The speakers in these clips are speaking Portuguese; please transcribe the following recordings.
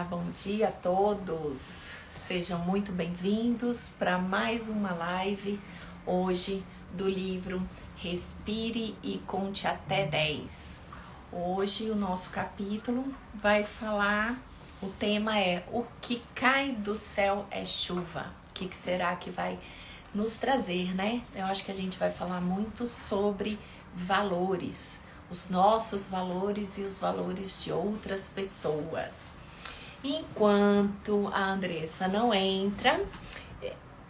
Bom dia a todos. Sejam muito bem-vindos para mais uma live hoje do livro Respire e Conte Até 10. Hoje o nosso capítulo vai falar, o tema é O que cai do céu é chuva. O que será que vai nos trazer, né? Eu acho que a gente vai falar muito sobre valores, os nossos valores e os valores de outras pessoas. Enquanto a Andressa não entra,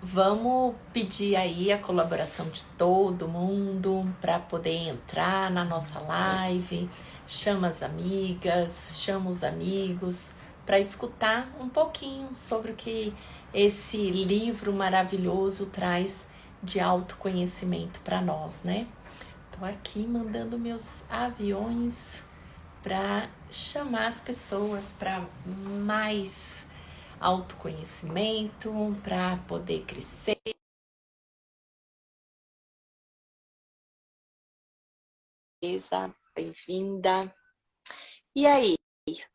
vamos pedir aí a colaboração de todo mundo para poder entrar na nossa live. Chama as amigas, chama os amigos para escutar um pouquinho sobre o que esse livro maravilhoso traz de autoconhecimento para nós, né? Tô aqui mandando meus aviões para chamar as pessoas para mais autoconhecimento, para poder crescer. Bem-vinda. E aí,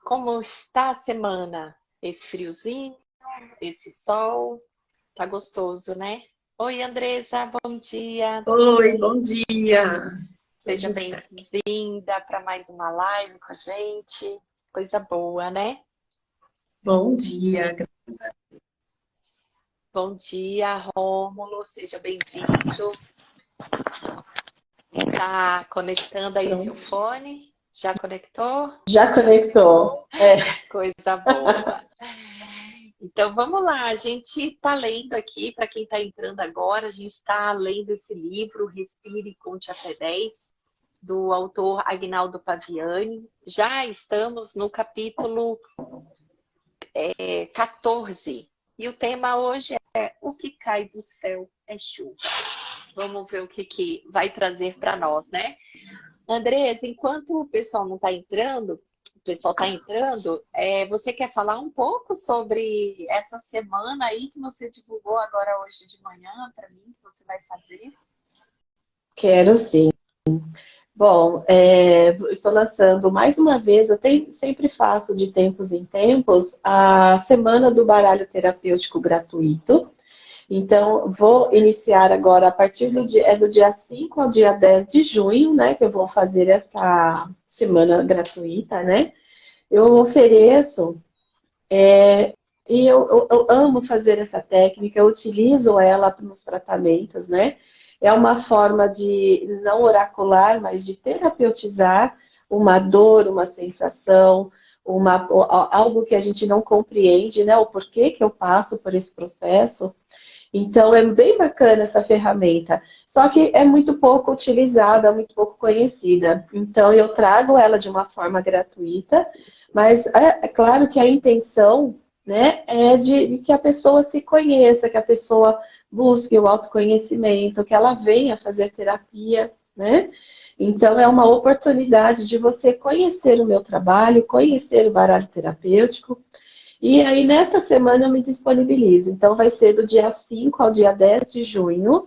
como está a semana? Esse friozinho, esse sol, tá gostoso, né? Oi, Andressa, bom dia. Oi, bom dia. Seja bem-vinda para mais uma live com a gente. Coisa boa, né? Bom dia. Bom dia, Rômulo. Seja bem-vindo. Tá conectando aí seu Pronto. fone? Já conectou? Já conectou? Coisa boa. Então vamos lá, a gente está lendo aqui, para quem está entrando agora, a gente está lendo esse livro, Respire e Conte Até 10, do autor Agnaldo Paviani. Já estamos no capítulo 14. E o tema hoje é O que cai do céu é chuva. Vamos ver o que vai trazer para nós, né? Andresa, enquanto o pessoal não está entrando, você quer falar um pouco sobre essa semana aí que você divulgou agora hoje de manhã para mim, que você vai fazer? Quero sim. Bom, estou lançando mais uma vez, sempre faço de tempos em tempos, a Semana do Baralho Terapêutico Gratuito. Então, vou iniciar agora a partir do dia 5 ao dia 10 de junho, né? Que eu vou fazer esta semana gratuita, né? Eu ofereço. E eu amo fazer essa técnica, eu utilizo ela nos tratamentos, né? É uma forma de não oracular, mas de terapeutizar uma dor, uma sensação, algo que a gente não compreende, né? O porquê que eu passo por esse processo. Então, é bem bacana essa ferramenta. Só que é muito pouco utilizada, muito pouco conhecida. Então, eu trago ela de uma forma gratuita, mas é claro que a intenção, né, é de que a pessoa se conheça, que a pessoa busque o autoconhecimento, que ela venha fazer terapia, né? Então, é uma oportunidade de você conhecer o meu trabalho, conhecer o baralho terapêutico. E aí, nesta semana, eu me disponibilizo. Então, vai ser do dia 5 ao dia 10 de junho.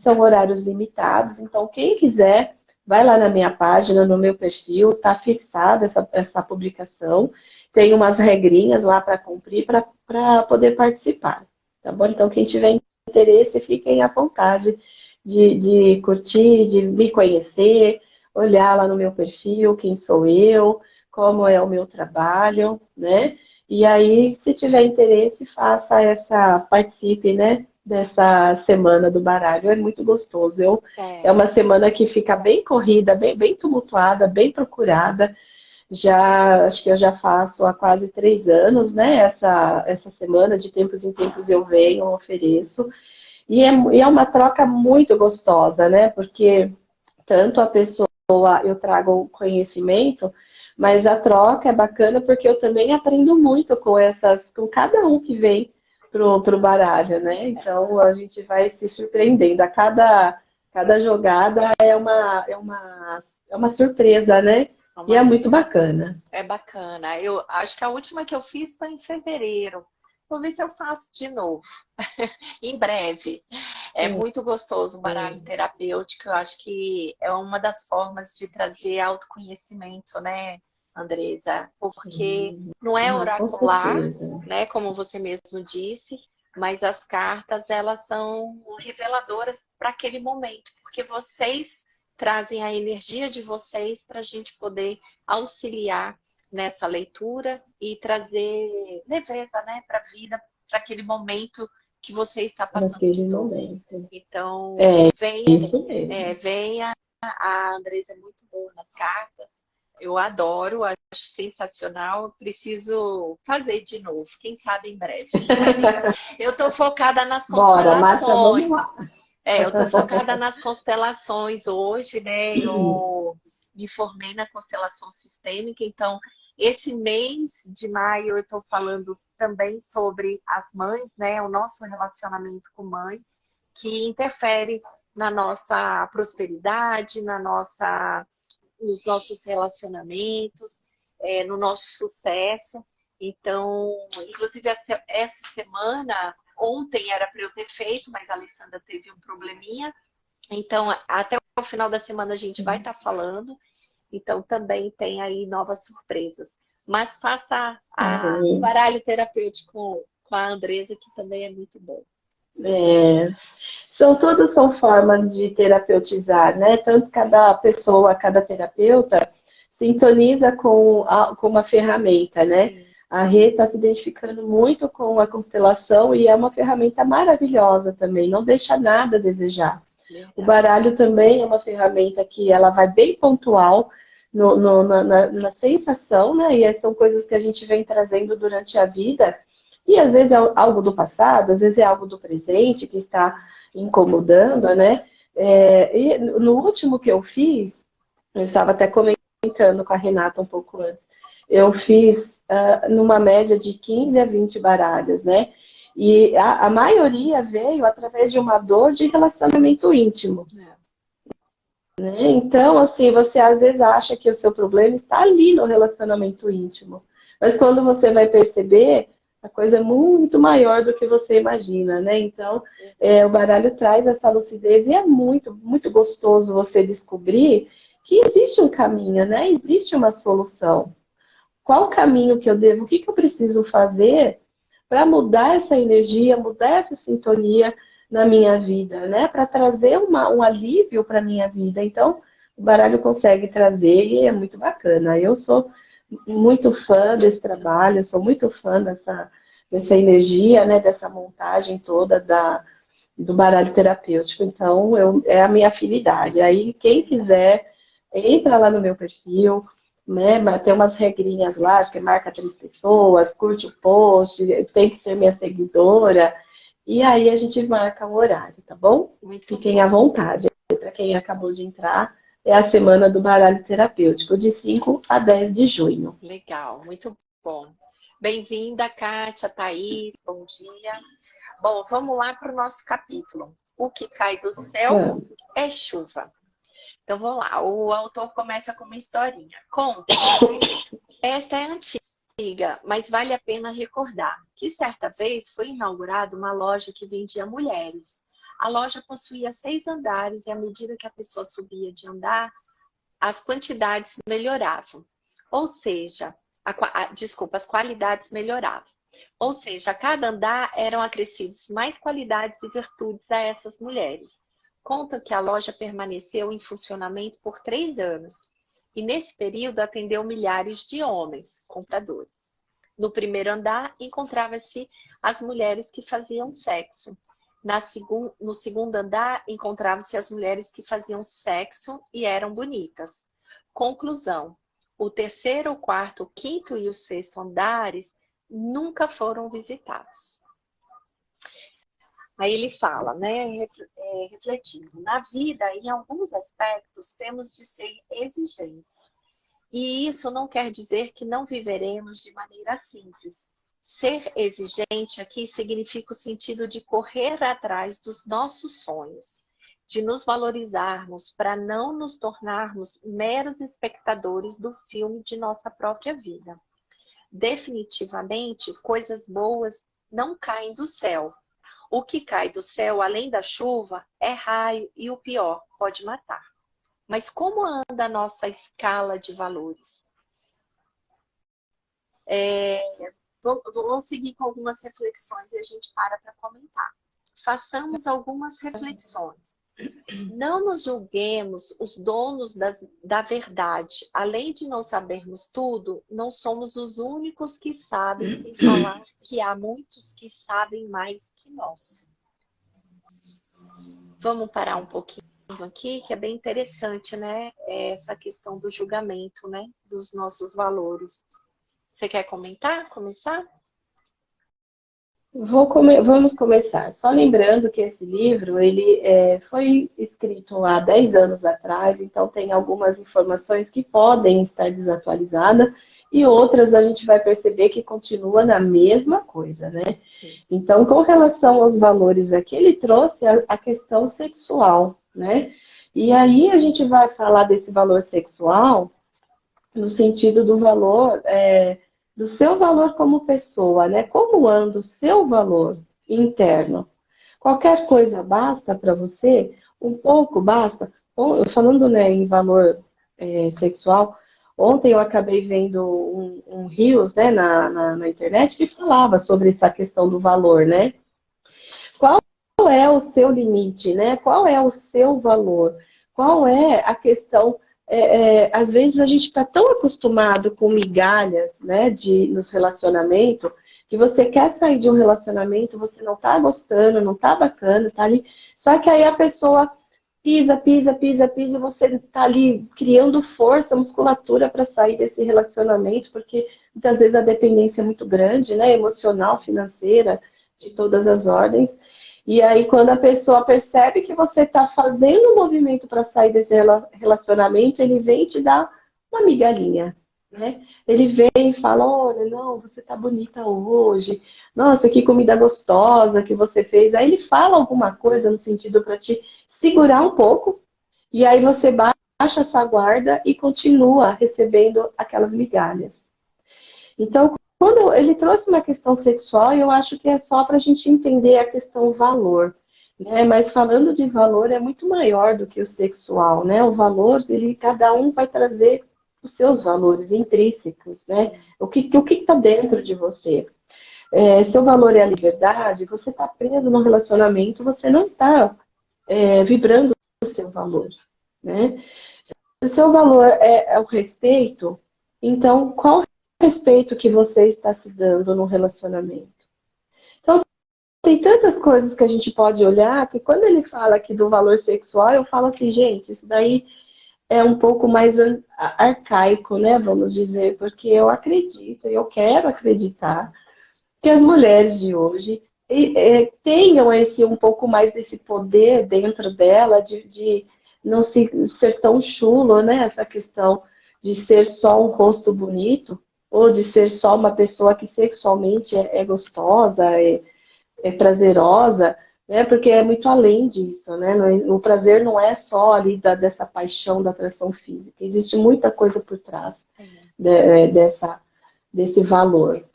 São horários limitados. Então, quem quiser, vai lá na minha página, no meu perfil. Está fixada essa publicação. Tem umas regrinhas lá para cumprir para poder participar. Tá bom? Então, quem tiver interesse, fiquem à vontade de curtir, de me conhecer, olhar lá no meu perfil, quem sou eu, como é o meu trabalho, né? E aí, se tiver interesse, participe, né? Dessa semana do baralho. É muito gostoso. É uma semana que fica bem corrida, bem tumultuada, bem procurada. Acho que eu já faço há quase 3 anos, né? Essa semana, de tempos em tempos eu venho, ofereço. E é uma troca muito gostosa, né? Porque tanto a pessoa, eu trago conhecimento, mas a troca é bacana porque eu também aprendo muito com cada um que vem pro baralho, né? Então a gente vai se surpreendendo. Cada jogada é uma surpresa, né? E é muito bacana. É bacana. Eu acho que a última que eu fiz foi em fevereiro. Vou ver se eu faço de novo, em breve. É muito gostoso o baralho terapêutico. Eu acho que é uma das formas de trazer autoconhecimento, né? Andresa, porque Sim. não é Ah, com oracular, certeza. né, como você mesmo disse, mas as cartas, elas são reveladoras para aquele momento, porque vocês trazem a energia de vocês para a gente poder auxiliar nessa leitura e trazer leveza, né, para a vida, para aquele momento que você está passando de Naquele dor. momento. Então, É venha, isso mesmo. venha, a Andresa é muito boa nas cartas. Eu adoro, acho sensacional. Preciso fazer de novo, quem sabe em breve. Eu estou focada nas Bora, Márcia, vamos constelações. lá. Eu estou focada nas constelações hoje, né? Eu me formei na constelação sistêmica, então esse mês de maio eu estou falando também sobre as mães, né? O nosso relacionamento com mãe, que interfere na nossa prosperidade, nos nossos relacionamentos, no nosso sucesso. Então, inclusive essa semana, ontem era para eu ter feito, mas a Alessandra teve um probleminha. Então, até o final da semana a gente vai estar falando. Então, também tem aí novas surpresas. Mas faça o Amém. baralho terapêutico com a Andresa, que também é muito bom. É, todas são formas de terapeutizar, né? Tanto cada pessoa, cada terapeuta sintoniza com uma ferramenta, né? Sim, A Rê está se identificando muito com a constelação e é uma ferramenta maravilhosa também, não deixa nada a desejar. O verdade. baralho também é uma ferramenta que ela vai bem pontual na sensação, né? E são coisas que a gente vem trazendo durante a vida. E às vezes é algo do passado, às vezes é algo do presente que está incomodando, né? E no último que eu fiz, eu estava até comentando com a Renata um pouco antes, eu fiz numa média de 15 a 20 baralhos, né? E a maioria veio através de uma dor de relacionamento íntimo. Né? Então, assim, você às vezes acha que o seu problema está ali no relacionamento íntimo. Mas quando você vai perceber, a coisa é muito maior do que você imagina, né? Então, o baralho traz essa lucidez e é muito, muito gostoso você descobrir que existe um caminho, né? Existe uma solução. Qual o caminho que eu devo, o que eu preciso fazer para mudar essa energia, mudar essa sintonia na minha vida, né? Para trazer um alívio para a minha vida. Então, o baralho consegue trazer e é muito bacana. Eu sou muito fã desse trabalho, sou muito fã dessa energia, né? Dessa montagem toda do baralho terapêutico. Então, é a minha afinidade. Aí, quem quiser, entra lá no meu perfil, né? Tem umas regrinhas lá, que marca 3 pessoas, curte o post, tem que ser minha seguidora. E aí a gente marca o horário, tá bom? Muito Fiquem à bom. vontade. Para quem acabou de entrar, é a semana do baralho terapêutico, de 5 a 10 de junho. Legal, muito bom. Bem-vinda, Kátia, Thaís, bom dia. Bom, vamos lá para o nosso capítulo. O que cai do céu Vamos. é chuva. Então vamos lá, o autor começa com uma historinha. Conta, esta é antiga, mas vale a pena recordar que certa vez foi inaugurada uma loja que vendia mulheres. A loja possuía 6 andares e à medida que a pessoa subia de andar, as quantidades melhoravam. Ou seja, as qualidades melhoravam. Ou seja, a cada andar eram acrescidos mais qualidades e virtudes a essas mulheres. Conta que a loja permaneceu em funcionamento por 3 anos e nesse período atendeu milhares de homens, compradores. No primeiro andar encontrava-se as mulheres que faziam sexo. No segundo andar encontravam-se as mulheres que faziam sexo e eram bonitas. Conclusão: o terceiro, o quarto, o quinto e o sexto andares nunca foram visitados. Aí ele fala, né, refletindo, na vida, em alguns aspectos, temos de ser exigentes. E isso não quer dizer que não viveremos de maneira simples. Ser exigente aqui significa o sentido de correr atrás dos nossos sonhos, de nos valorizarmos para não nos tornarmos meros espectadores do filme de nossa própria vida. Definitivamente, coisas boas não caem do céu. O que cai do céu, além da chuva, é raio e o pior, pode matar. Mas como anda a nossa escala de valores? Vou seguir com algumas reflexões e a gente para comentar. Façamos algumas reflexões. Não nos julguemos os donos da verdade. Além de não sabermos tudo, não somos os únicos que sabem, sem falar que há muitos que sabem mais que nós. Vamos parar um pouquinho aqui, que é bem interessante, né? Essa questão do julgamento, né? Dos nossos valores. Você quer comentar? Começar? Vamos começar. Só lembrando que esse livro ele foi escrito há 10 anos atrás, então tem algumas informações que podem estar desatualizadas e outras a gente vai perceber que continua na mesma coisa, né? Então, com relação aos valores aqui, ele trouxe a questão sexual, né? E aí a gente vai falar desse valor sexual no sentido do valor, do seu valor como pessoa, né? Como anda o seu valor interno? Qualquer coisa basta para você? Um pouco basta? Falando, né, em valor sexual, ontem eu acabei vendo um Reels, né, na internet que falava sobre essa questão do valor, né? Qual é o seu limite, né? Qual é o seu valor? Qual é a questão? Às vezes a gente está tão acostumado com migalhas, né, nos relacionamentos, que você quer sair de um relacionamento, você não está gostando, não está bacana, tá ali. Só que aí a pessoa pisa, pisa, pisa, pisa, e você está ali criando força, musculatura para sair desse relacionamento, porque muitas vezes a dependência é muito grande, né, emocional, financeira, de todas as ordens. E aí, quando a pessoa percebe que você está fazendo um movimento para sair desse relacionamento, ele vem te dar uma migalhinha, né? Ele vem e fala, olha, não, você está bonita hoje, nossa, que comida gostosa que você fez. Aí ele fala alguma coisa no sentido para te segurar um pouco, e aí você baixa essa guarda e continua recebendo aquelas migalhas. Então, quando ele trouxe uma questão sexual, eu acho que é só para a gente entender a questão valor, né? Mas falando de valor, é muito maior do que o sexual, né? O valor, cada um vai trazer os seus valores intrínsecos, né? O que está dentro de você. Seu valor é a liberdade, você está preso no relacionamento, você não está vibrando o seu valor, né? Se o seu valor é o respeito, então qual respeito que você está se dando no relacionamento? Então, tem tantas coisas que a gente pode olhar, que quando ele fala aqui do valor sexual, eu falo assim, gente, isso daí é um pouco mais arcaico, né, vamos dizer, porque eu acredito, eu quero acreditar que as mulheres de hoje tenham um pouco mais desse poder dentro dela de não ser tão chulo, né, essa questão de ser só um rosto bonito, ou de ser só uma pessoa que sexualmente é gostosa, é prazerosa, né? Porque é muito além disso, né? O prazer não é só ali dessa paixão, da atração física. Existe muita coisa por trás desse valor.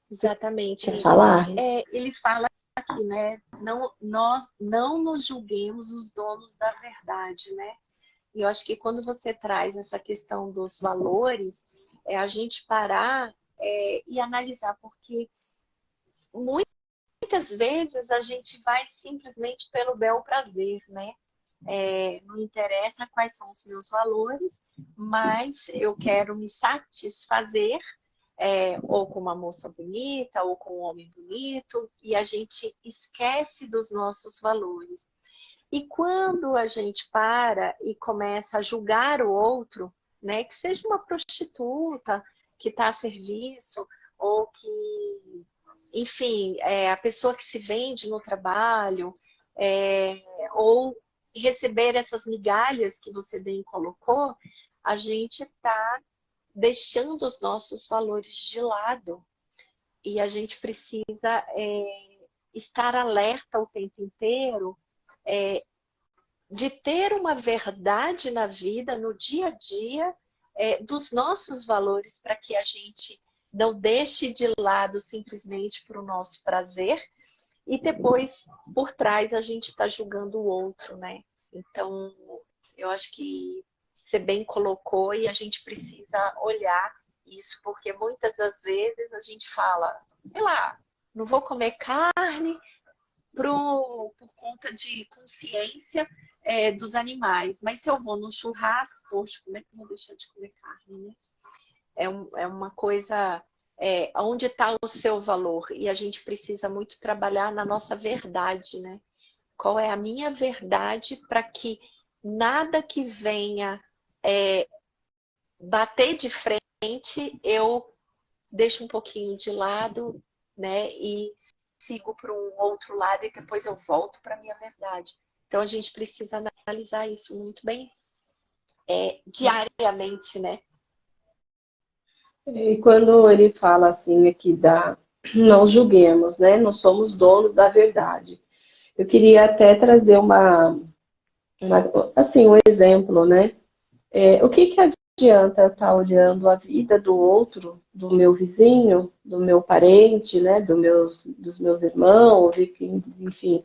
Exatamente. Quer falar? Ele fala aqui, né? Nós não nos julguemos os donos da verdade, né? E eu acho que quando você traz essa questão dos valores, a gente parar e analisar, porque muitas vezes a gente vai simplesmente pelo bel prazer, né? Não interessa quais são os meus valores, mas eu quero me satisfazer ou com uma moça bonita, ou com um homem bonito, e a gente esquece dos nossos valores. E quando a gente para e começa a julgar o outro, né, que seja uma prostituta que está a serviço, ou que, enfim, a pessoa que se vende no trabalho, ou receber essas migalhas que você bem colocou, a gente está deixando os nossos valores de lado. E a gente precisa estar alerta o tempo inteiro de ter uma verdade na vida, no dia a dia, dos nossos valores, para que a gente não deixe de lado simplesmente para o nosso prazer e depois, por trás, a gente está julgando o outro, né? Então, eu acho que você bem colocou e a gente precisa olhar isso, porque muitas das vezes a gente fala, sei lá, não vou comer carne por conta de consciência dos animais, mas se eu vou num churrasco, poxa, como é que eu vou deixar de comer carne, né? É uma coisa, onde está o seu valor? E a gente precisa muito trabalhar na nossa verdade, né? Qual é a minha verdade para que nada que venha bater de frente, eu deixo um pouquinho de lado, né? E sigo para um outro lado e depois eu volto para a minha verdade. Então a gente precisa analisar isso muito bem diariamente, né? E quando ele fala assim aqui não julguemos, né? Não somos donos da verdade. Eu queria até trazer assim, um exemplo, né? O que que adianta eu estar olhando a vida do outro, do meu vizinho, do meu parente, né? Dos meus irmãos, enfim,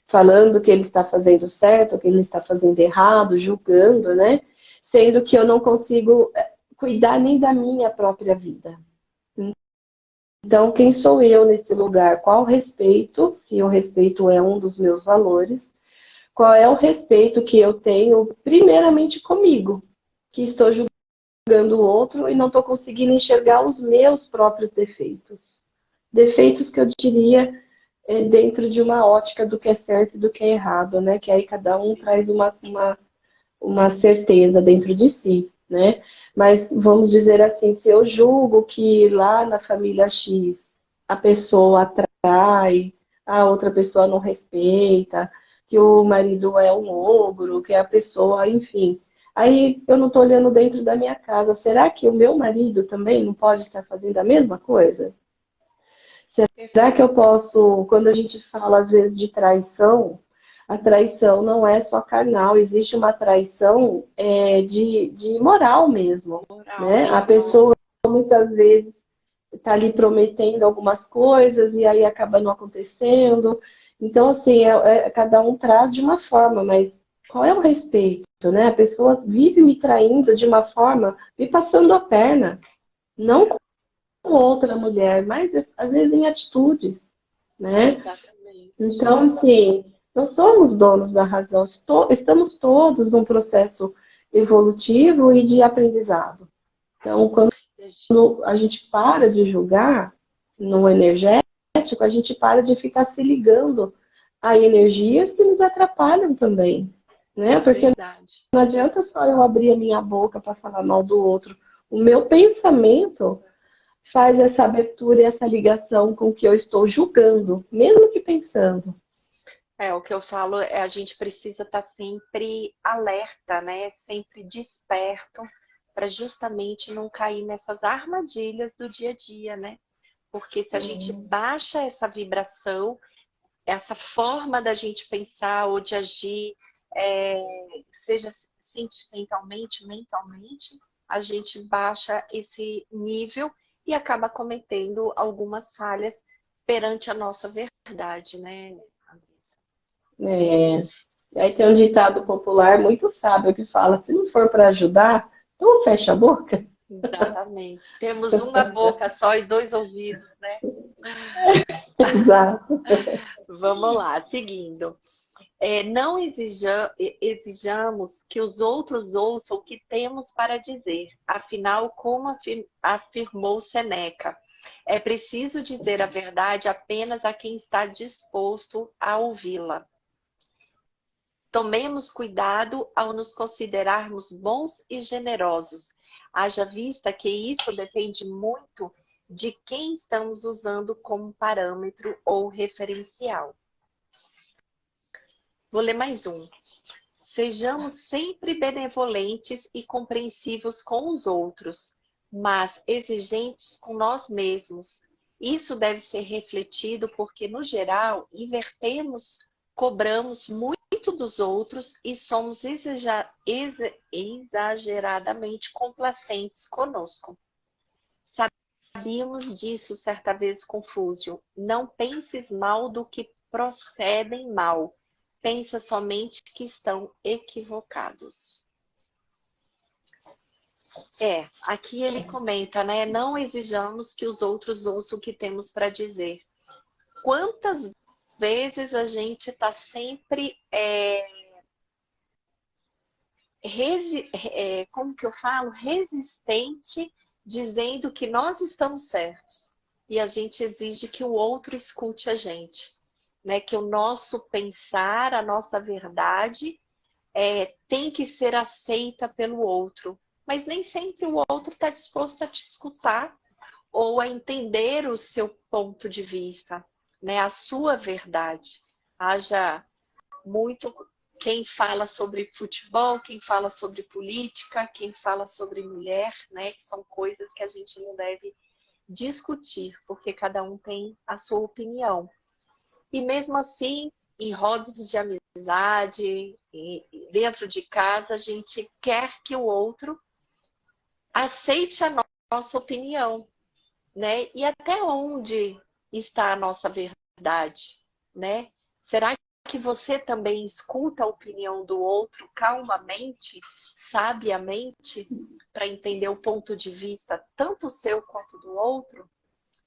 falando que ele está fazendo certo, que ele está fazendo errado, julgando, né? Sendo que eu não consigo cuidar nem da minha própria vida. Então, quem sou eu nesse lugar? Qual o respeito, se o respeito é um dos meus valores, qual é o respeito que eu tenho, primeiramente comigo, que estou julgando o outro e não estou conseguindo enxergar os meus próprios defeitos. Defeitos que eu diria dentro de uma ótica do que é certo e do que é errado, né? Que aí cada um traz uma certeza dentro de si, né? Mas vamos dizer assim, se eu julgo que lá na família X a pessoa atrai, a outra pessoa não respeita, que o marido é um ogro, que a pessoa, enfim. Aí eu não estou olhando dentro da minha casa. Será que o meu marido também não pode estar fazendo a mesma coisa? Será que eu posso, quando a gente fala às vezes de traição, a traição não é só carnal, existe uma traição de moral mesmo, Moral, né? A pessoa muitas vezes está ali prometendo algumas coisas e aí acaba não acontecendo. Então, assim, cada um traz de uma forma, mas qual é o respeito, né? A pessoa vive me traindo de uma forma, me passando a perna, não com outra mulher, mas às vezes em atitudes, né? exatamente. Então, assim, nós somos donos da razão, estamos todos num processo evolutivo e de aprendizado. Então, quando a gente para de julgar no energético, a gente para de ficar se ligando a energias que nos atrapalham também, né? Porque Verdade. não adianta só eu abrir a minha boca para falar mal do outro. O meu pensamento faz essa abertura e essa ligação com o que eu estou julgando, mesmo que pensando. O que eu falo a gente precisa estar sempre alerta, né? Sempre desperto para justamente não cair nessas armadilhas do dia a dia, né? Porque se a gente baixa essa vibração, essa forma da gente pensar ou de agir, seja sentimentalmente, mentalmente, a gente baixa esse nível e acaba cometendo algumas falhas perante a nossa verdade, né, Andressa? É, aí tem um ditado popular muito sábio que fala: se não for para ajudar, então fecha a boca. Exatamente. Temos uma boca só e dois ouvidos, né? Exato. Vamos lá, seguindo. Não exijamos que os outros ouçam o que temos para dizer. Afinal, como afirmou Seneca, é preciso dizer a verdade apenas a quem está disposto a ouvi-la. Tomemos cuidado ao nos considerarmos bons e generosos. Haja vista que isso depende muito de quem estamos usando como parâmetro ou referencial. Vou ler mais um. Sejamos sempre benevolentes e compreensivos com os outros, mas exigentes com nós mesmos. Isso deve ser refletido porque, no geral, invertemos, cobramos muito dos outros e somos exageradamente complacentes conosco. Sabíamos disso certa vez, Confúcio. Não penses mal do que procedem mal. Pensa somente que estão equivocados. Aqui ele comenta, né? Não exijamos que os outros ouçam o que temos para dizer. Quantas vezes a gente está sempre, como que eu falo? Resistente, dizendo que nós estamos certos. E a gente exige que o outro escute a gente, né? Que o nosso pensar, a nossa verdade, tem que ser aceita pelo outro. Mas nem sempre o outro está disposto a te escutar ou a entender o seu ponto de vista, né? A sua verdade. Haja muito quem fala sobre futebol, quem fala sobre política, quem fala sobre mulher, né? Que são coisas que a gente não deve discutir, porque cada um tem a sua opinião. E mesmo assim, em rodas de amizade, dentro de casa, a gente quer que o outro aceite a nossa opinião, né? E até onde está a nossa verdade, né? Será que você também escuta a opinião do outro calmamente, sabiamente, para entender o ponto de vista tanto seu quanto do outro?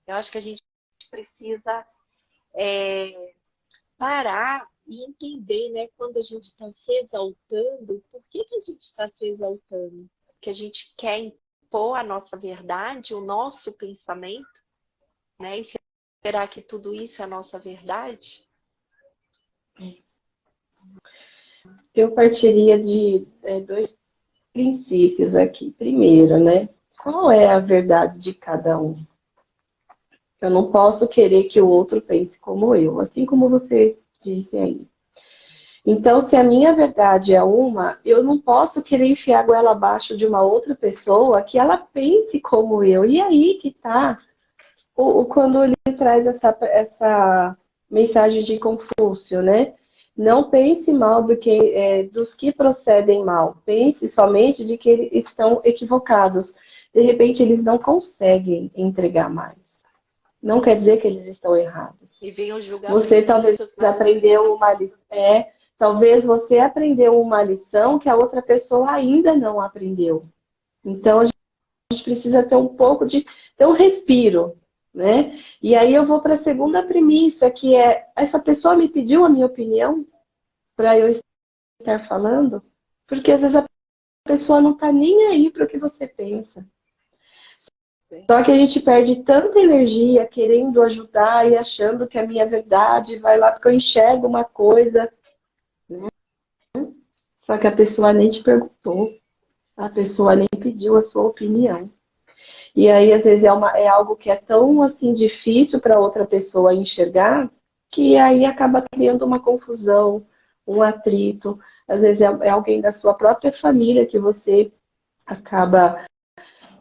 Eu acho que a gente precisa parar e entender, né, quando a gente está se exaltando, por que a gente está se exaltando? Porque a gente quer impor a nossa verdade, o nosso pensamento, né? E será que tudo isso é a nossa verdade? Eu partiria de dois princípios aqui. Primeiro, né? Qual é a verdade de cada um? Eu não posso querer que o outro pense como eu, assim como você disse aí. Então, se a minha verdade é uma, eu não posso querer enfiar a goela abaixo de uma outra pessoa que ela pense como eu. E aí que tá quando ele traz essa mensagem de Confúcio, né? Não pense mal dos que procedem mal. Pense somente de que eles estão equivocados. De repente, eles não conseguem entregar mais. Não quer dizer que eles estão errados. E vem os Você talvez julgamentos, né? aprendeu uma lição. Talvez você aprendeu uma lição que a outra pessoa ainda não aprendeu. Então, a gente precisa ter um pouco de ter um respiro, né? E aí eu vou para a segunda premissa, que é: essa pessoa me pediu a minha opinião para eu estar falando? Porque às vezes a pessoa não está nem aí para o que você pensa. Só que a gente perde tanta energia querendo ajudar e achando que a minha verdade vai lá porque eu enxergo uma coisa, né? Só que a pessoa nem te perguntou, a pessoa nem pediu a sua opinião. E aí, às vezes, é algo que é tão assim difícil para outra pessoa enxergar, que aí acaba criando uma confusão, um atrito. Às vezes é alguém da sua própria família que você acaba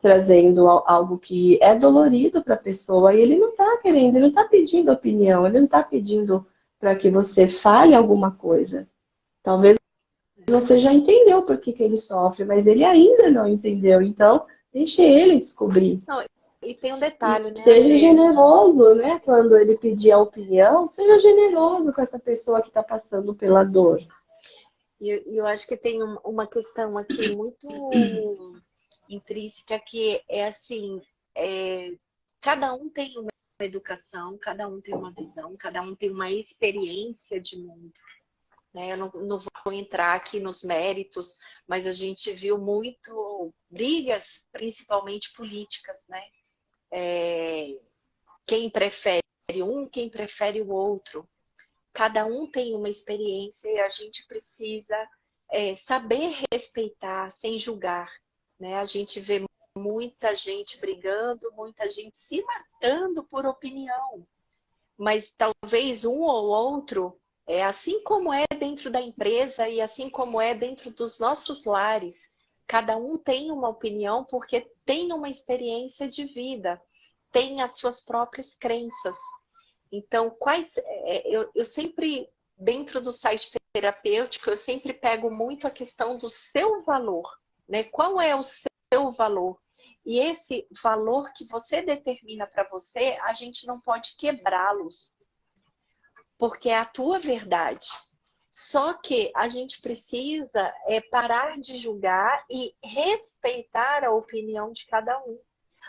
trazendo algo que é dolorido para a pessoa e ele não está querendo, ele não está pedindo opinião, ele não está pedindo para que você fale alguma coisa. Talvez você já entendeu por que ele sofre, mas ele ainda não entendeu. Então, deixe ele descobrir. Não, e tem um detalhe, né, Seja Andressa? generoso, né? Quando ele pedir a opinião, seja generoso com essa pessoa que está passando pela dor. E eu acho que tem uma questão aqui muito intrínseca que é assim, cada um tem uma educação, cada um tem uma visão, cada um tem uma experiência de mundo, né? Eu não vou entrar aqui nos méritos, mas a gente viu muito brigas, principalmente políticas, né? Quem prefere um, quem prefere o outro. Cada um tem uma experiência e a gente precisa saber respeitar sem julgar, né? A gente vê muita gente brigando, muita gente se matando por opinião, mas talvez um ou outro, assim como é dentro da empresa e assim como é dentro dos nossos lares, cada um tem uma opinião porque tem uma experiência de vida, tem as suas próprias crenças. Então, eu sempre, dentro do site terapêutico, eu sempre pego muito a questão do seu valor, né? Qual é o seu valor? E esse valor que você determina para você, a gente não pode quebrá-los, porque é a tua verdade. Só que a gente precisa parar de julgar e respeitar a opinião de cada um.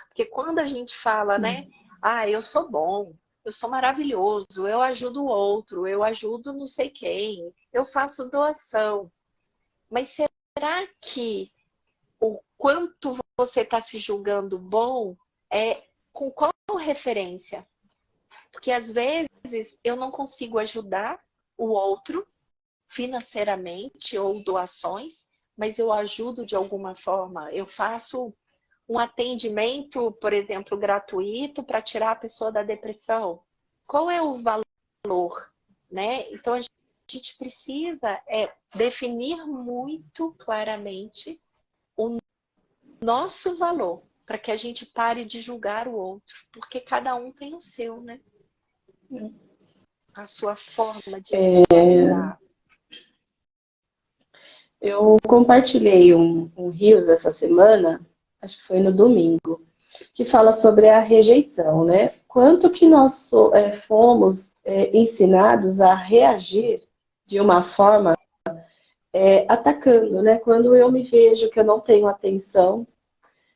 Porque quando a gente fala, né? Ah, eu sou bom, eu sou maravilhoso, eu ajudo o outro, eu ajudo não sei quem, eu faço doação. Mas será que o quanto você está se julgando bom é com qual referência? Porque às vezes eu não consigo ajudar o outro financeiramente ou doações, mas eu ajudo de alguma forma. Eu faço um atendimento, por exemplo, gratuito para tirar a pessoa da depressão. Qual é o valor, né? Então a gente precisa definir muito claramente o nosso valor para que a gente pare de julgar o outro, porque cada um tem o seu, né? A sua forma de visualizar. Eu compartilhei um Reels essa semana, acho que foi no domingo, que fala sobre a rejeição, né? Quanto que nós fomos ensinados a reagir de uma forma atacando, né? Quando eu me vejo que eu não tenho atenção,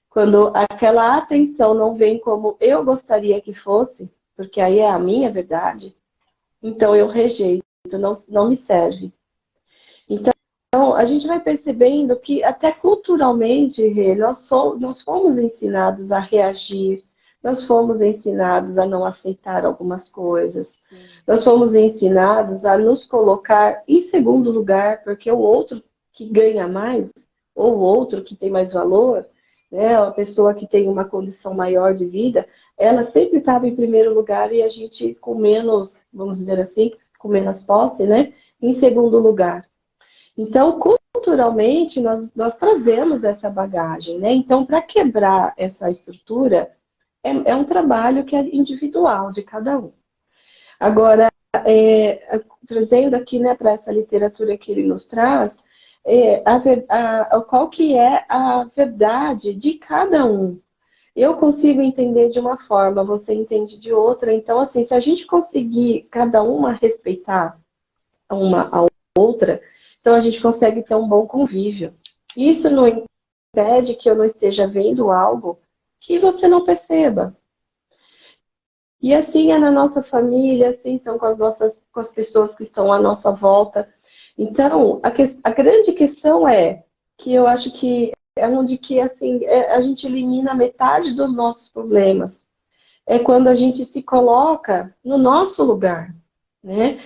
quando aquela atenção não vem como eu gostaria que fosse, porque aí é a minha verdade, então eu rejeito, não me serve. Então, a gente vai percebendo que até culturalmente, Rê, nós fomos ensinados a reagir, nós fomos ensinados a não aceitar algumas coisas, nós fomos ensinados a nos colocar em segundo lugar, porque o outro que ganha mais, ou o outro que tem mais valor, né, a pessoa que tem uma condição maior de vida, ela sempre estava em primeiro lugar e a gente com menos, vamos dizer assim, com menos posse, né, em segundo lugar. Então, culturalmente, nós trazemos essa bagagem, né? Então, para quebrar essa estrutura, é um trabalho que é individual de cada um. Agora, trazendo aqui, né, para essa literatura que ele nos traz, qual que é a verdade de cada um. Eu consigo entender de uma forma, você entende de outra. Então, assim, se a gente conseguir cada uma respeitar uma a outra, então a gente consegue ter um bom convívio. Isso não impede que eu não esteja vendo algo que você não perceba. E assim é na nossa família, assim são com as pessoas que estão à nossa volta. Então, a grande questão é que eu acho que é onde que assim, a gente elimina metade dos nossos problemas. É quando a gente se coloca no nosso lugar, né?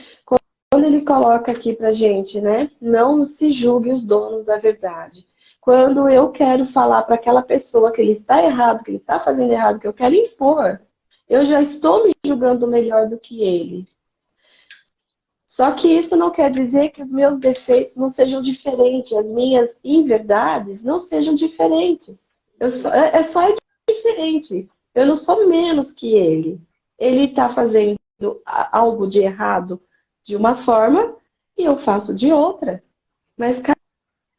Quando ele coloca aqui pra gente, né? Não se julgue os donos da verdade. Quando eu quero falar para aquela pessoa que ele está errado, que ele está fazendo errado, que eu quero impor, eu já estou me julgando melhor do que ele. Só que isso não quer dizer que os meus defeitos não sejam diferentes, as minhas inverdades não sejam diferentes. Só diferente. Eu não sou menos que ele. Ele está fazendo algo de errado de uma forma e eu faço de outra. Mas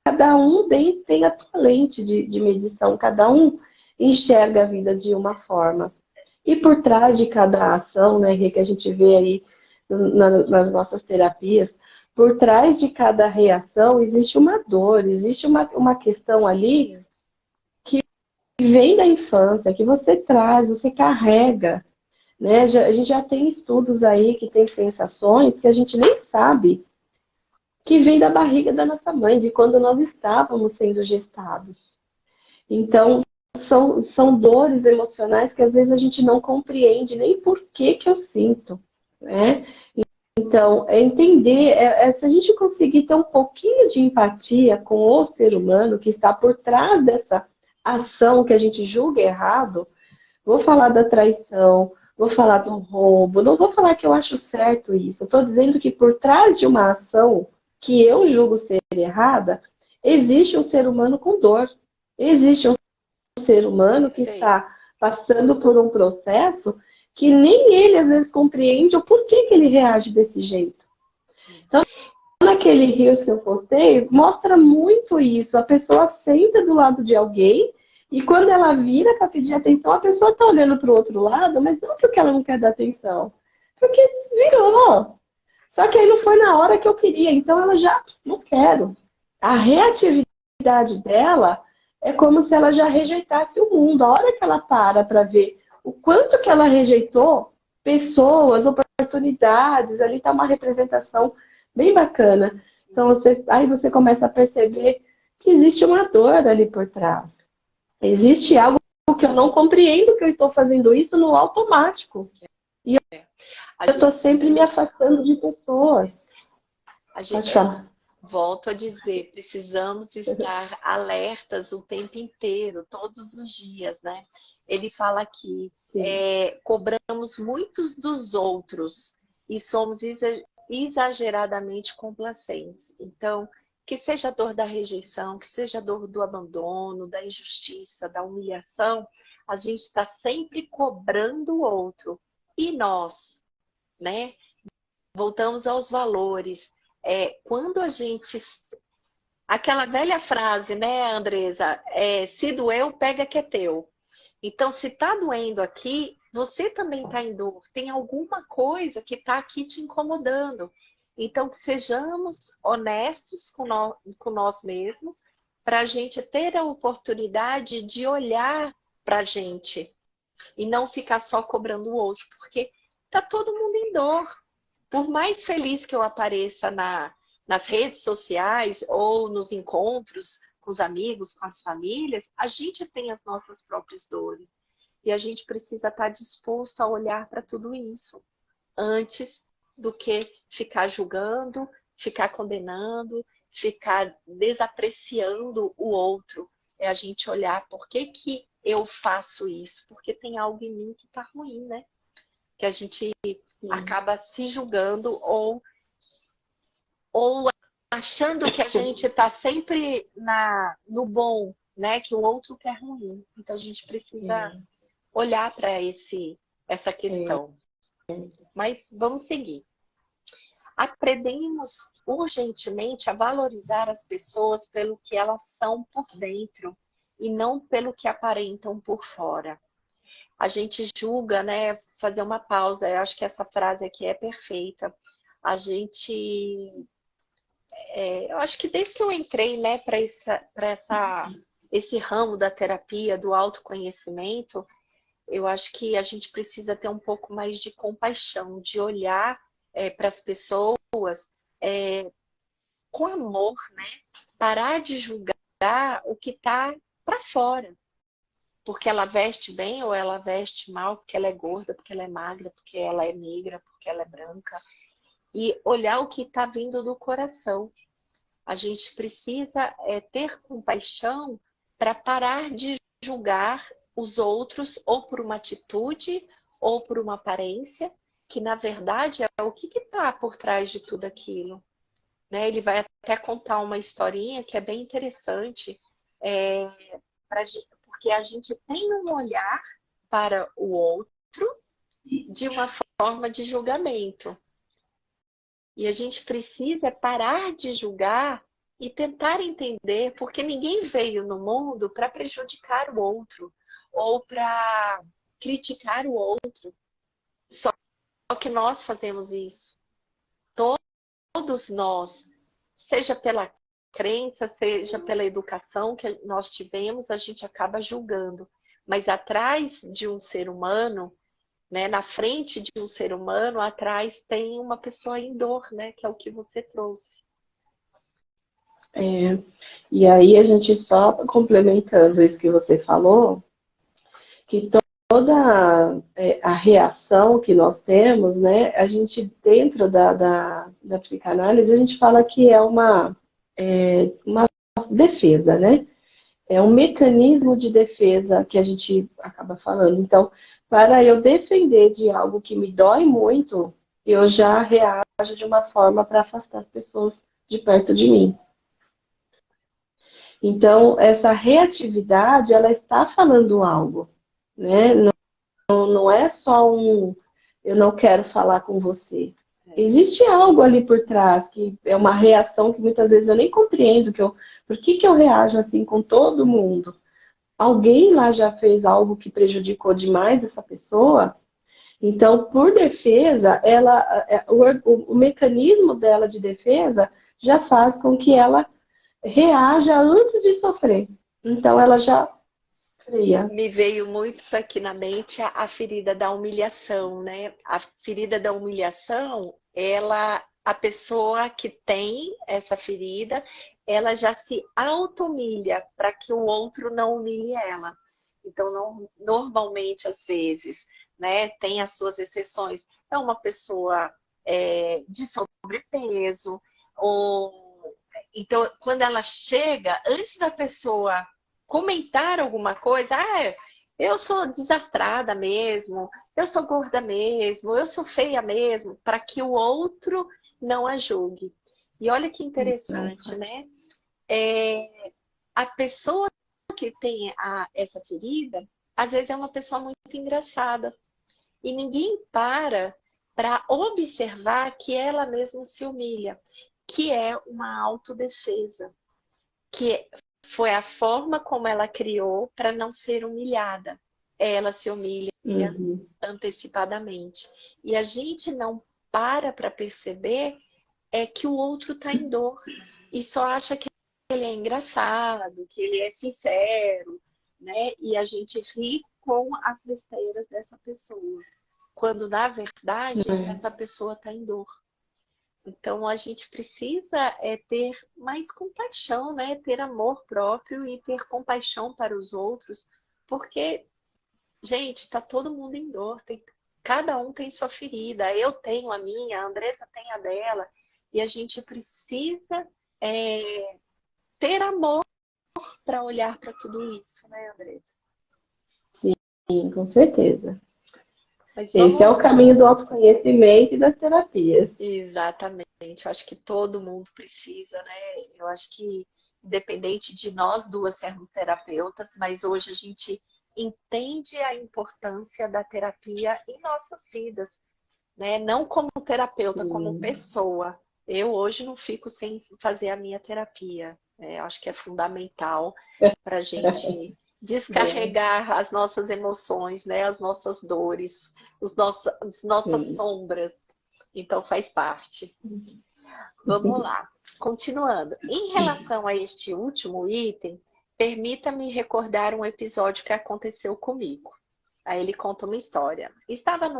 cada um tem a sua lente de medição, cada um enxerga a vida de uma forma. E por trás de cada ação, né, que a gente vê aí nas nossas terapias, por trás de cada reação existe uma dor, existe uma questão ali que vem da infância, que você traz, você carrega. Né? A gente já tem estudos aí que tem sensações que a gente nem sabe que vem da barriga da nossa mãe, de quando nós estávamos sendo gestados. Então, são dores emocionais que às vezes a gente não compreende nem por que eu sinto. Né? Então, entender, se a gente conseguir ter um pouquinho de empatia com o ser humano que está por trás dessa ação que a gente julga errado, vou falar da traição, vou falar do roubo, não vou falar que eu acho certo isso. Estou dizendo que por trás de uma ação que eu julgo ser errada, existe um ser humano com dor. Existe um ser humano que está passando por um processo que nem ele às vezes compreende o porquê que ele reage desse jeito. Então, naquele Reels que eu postei, mostra muito isso. A pessoa senta do lado de alguém e quando ela vira para pedir atenção, a pessoa está olhando para o outro lado, mas não porque ela não quer dar atenção. Porque virou. Só que aí não foi na hora que eu queria, então ela já não quero. A reatividade dela é como se ela já rejeitasse o mundo. A hora que ela para ver o quanto que ela rejeitou pessoas, oportunidades, ali está uma representação bem bacana. Então aí você começa a perceber que existe uma dor ali por trás. Existe algo que eu não compreendo, que eu estou fazendo isso no automático. E eu estou sempre me afastando de pessoas. Pode falar. Volto a dizer, precisamos estar alertas o tempo inteiro, todos os dias, né? Ele fala aqui, cobramos muitos dos outros e somos exageradamente complacentes. Então, que seja a dor da rejeição, que seja a dor do abandono, da injustiça, da humilhação, a gente está sempre cobrando o outro. E nós, né? Voltamos aos valores. Quando a gente... Aquela velha frase, né, Andresa? Se doeu, pega que é teu. Então, se tá doendo aqui, você também tá em dor. Tem alguma coisa que tá aqui te incomodando. Então, que sejamos honestos com nós mesmos, para a gente ter a oportunidade de olhar para a gente e não ficar só cobrando o outro, porque tá todo mundo em dor. Por mais feliz que eu apareça nas redes sociais ou nos encontros com os amigos, com as famílias, a gente tem as nossas próprias dores. E a gente precisa estar disposto a olhar para tudo isso antes do que ficar julgando, ficar condenando, ficar desapreciando o outro. É a gente olhar por que eu faço isso, porque tem algo em mim que está ruim, né? Que a gente acaba se julgando ou achando que a gente está sempre no bom, né? Que o outro quer ruim. Então a gente precisa olhar para essa questão. Mas vamos seguir. Aprendemos urgentemente a valorizar as pessoas pelo que elas são por dentro e não pelo que aparentam por fora. A gente julga, né? Fazer uma pausa, eu acho que essa frase aqui é perfeita. A gente... eu acho que desde que eu entrei, né, para esse ramo da terapia, do autoconhecimento, eu acho que a gente precisa ter um pouco mais de compaixão, de olhar para as pessoas com amor, né? Parar de julgar o que está para fora. Porque ela veste bem ou ela veste mal, porque ela é gorda, porque ela é magra, porque ela é negra, porque ela é branca. E olhar o que está vindo do coração. A gente precisa ter compaixão para parar de julgar os outros ou por uma atitude ou por uma aparência, que na verdade é o que está por trás de tudo aquilo. Né? Ele vai até contar uma historinha que é bem interessante, porque a gente tem um olhar para o outro de uma forma de julgamento. E a gente precisa parar de julgar e tentar entender, porque ninguém veio no mundo para prejudicar o outro ou para criticar o outro. Só que nós fazemos isso. Todos nós, seja pela crença, seja pela educação que nós tivemos, a gente acaba julgando. Mas atrás de um ser humano, né, na frente de um ser humano, atrás tem uma pessoa em dor, né, que é o que você trouxe. E aí a gente só complementando isso que você falou, que toda a reação que nós temos, né, a gente dentro da psicanálise, a gente fala que é uma defesa, né? É um mecanismo de defesa que a gente acaba falando. Então, para eu defender de algo que me dói muito, eu já reajo de uma forma para afastar as pessoas de perto de mim. Então, essa reatividade, ela está falando algo, né? Não é só eu não quero falar com você. Existe algo ali por trás, que é uma reação que muitas vezes eu nem compreendo, por que eu reajo assim com todo mundo? Alguém lá já fez algo que prejudicou demais essa pessoa? Então, por defesa, o mecanismo dela de defesa já faz com que ela reaja antes de sofrer. Então, ela já freia. Me veio muito aqui na mente a ferida da humilhação, né? A ferida da humilhação, a pessoa que tem essa ferida, ela já se auto-humilha para que o outro não humilhe ela. Então, normalmente, às vezes, né, tem as suas exceções. É uma pessoa de sobrepeso, ou então, quando ela chega, antes da pessoa comentar alguma coisa, eu sou desastrada mesmo, eu sou gorda mesmo, eu sou feia mesmo, para que o outro não a julgue. E olha que interessante, né? A pessoa que tem essa ferida, às vezes é uma pessoa muito engraçada. E ninguém para observar que ela mesma se humilha, que é uma autodefesa, que foi a forma como ela criou para não ser humilhada. Ela se humilha antecipadamente. E a gente não para perceber que o outro está em dor e só acha que ele é engraçado, que ele é sincero, né? E a gente ri com as besteiras dessa pessoa, quando na verdade essa pessoa está em dor. Então a gente precisa ter mais compaixão, né? Ter amor próprio e ter compaixão para os outros, porque, gente, tá todo mundo em dor, cada um tem sua ferida. Eu tenho a minha, a Andressa tem a dela, e a gente precisa ter amor para olhar para tudo isso, né, Andressa? Sim, com certeza. Mas Esse é o caminho do autoconhecimento e das terapias. Exatamente. Eu acho que todo mundo precisa, né? Eu acho que, independente de nós duas sermos terapeutas, mas hoje a gente entende a importância da terapia em nossas vidas, né? Não como terapeuta, como pessoa. Eu hoje não fico sem fazer a minha terapia. Eu acho que é fundamental para a gente descarregar as nossas emoções, né? As nossas dores, as nossas sombras. Então faz parte. Vamos lá. Continuando. Em relação a este último item, permita-me recordar um episódio que aconteceu comigo. Aí ele conta uma história. Estava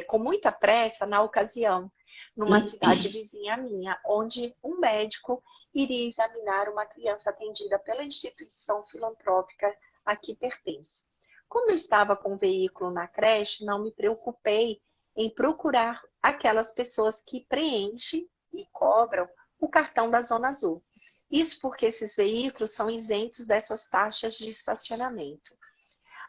com muita pressa na ocasião, numa cidade vizinha minha, onde um médico iria examinar uma criança atendida pela instituição filantrópica a que pertenço. Como eu estava com o veículo na creche, não me preocupei em procurar aquelas pessoas que preenchem e cobram o cartão da Zona Azul. Isso porque esses veículos são isentos dessas taxas de estacionamento.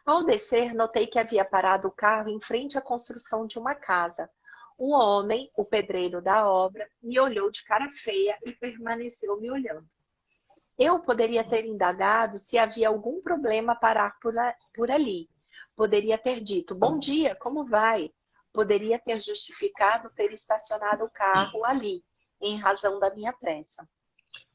Ao descer, notei que havia parado o carro em frente à construção de uma casa. Um homem, o pedreiro da obra, me olhou de cara feia e permaneceu me olhando. Eu poderia ter indagado se havia algum problema parar por ali. Poderia ter dito, bom dia, como vai? Poderia ter justificado ter estacionado o carro ali, em razão da minha pressa.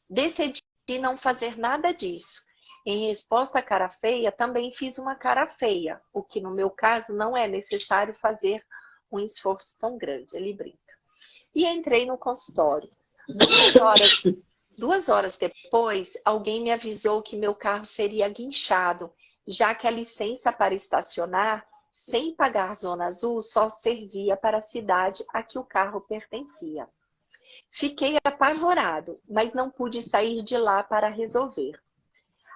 Decidi não fazer nada disso. Em resposta à cara feia, também fiz uma cara feia, o que no meu caso não é necessário fazer um esforço tão grande, ele brinca. E entrei no consultório. 2 horas depois, alguém me avisou que meu carro seria guinchado, já que a licença para estacionar sem pagar Zona Azul só servia para a cidade a que o carro pertencia. Fiquei apavorado, mas não pude sair de lá para resolver.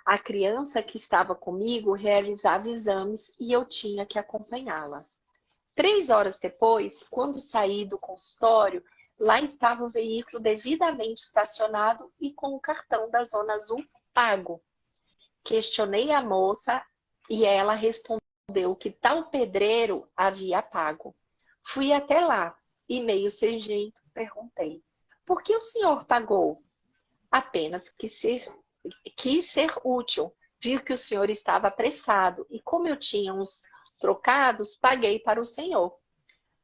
A criança que estava comigo realizava exames e eu tinha que acompanhá-la. 3 horas depois, quando saí do consultório, lá estava o veículo devidamente estacionado e com o cartão da Zona Azul pago. Questionei a moça e ela respondeu que tal pedreiro havia pago. Fui até lá e, meio sem jeito, perguntei: por que o senhor pagou? Apenas quis ser útil. Vi que o senhor estava apressado e, como eu tinha uns trocados, paguei para o senhor.